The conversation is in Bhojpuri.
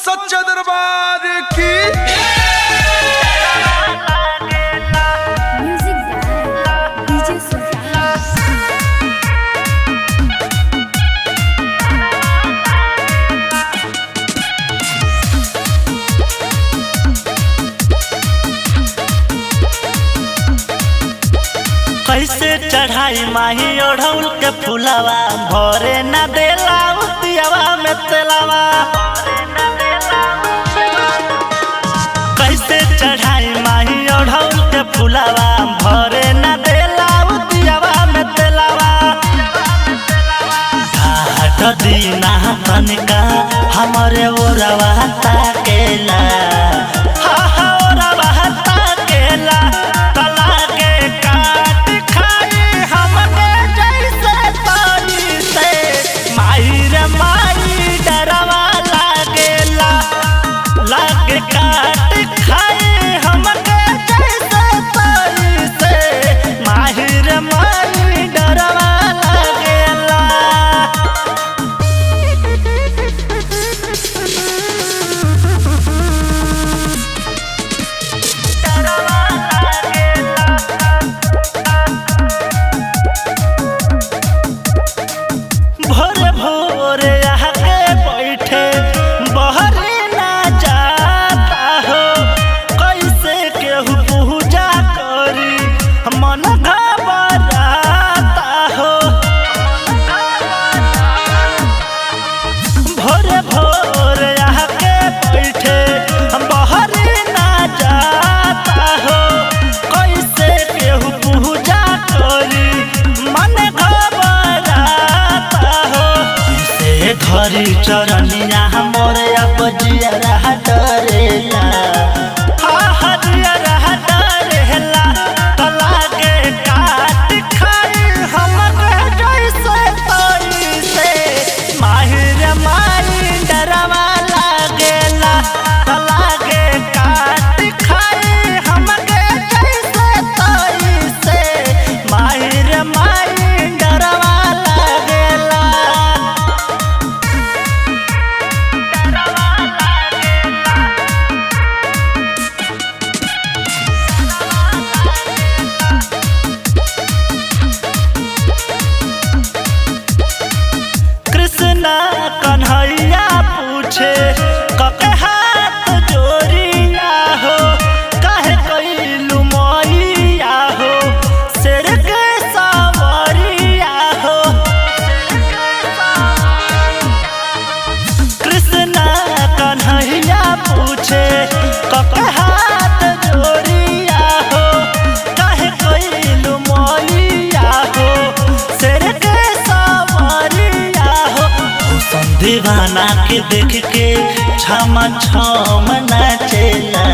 सच्चा दरबार की। कैसे चढ़ाई माही ओढ़ौल के फुलावा भरे न देला उतियावा में तेलावा। कैसे चढ़ाई माही ओढ़ौल के फुलावा भरे न देला उतियावा में तेलावा। घाट दीना तनिका हमरे ओरवा ताकेला, हरी चरनिया हमर बजिया रहा डरेला, हरिया रहा डरेला। तला के काट खाई हमके जैसे तैसे माहिर माई डरवा लागेला। तला के काट खाई हमके जैसे तैसे माहिर माई डरवा लागेला। कन्हैया पूछे कके हाथ जोड़िया हो, काहे कैलू मैया हो शेर के सवरिया हो। कृष्णा कन्हैया पूछे कके हाथ जोड़िया हो, काहे कैलू मैया हो शेर के सवरिया हो। दीवाना के देख के छम छम नाचेला।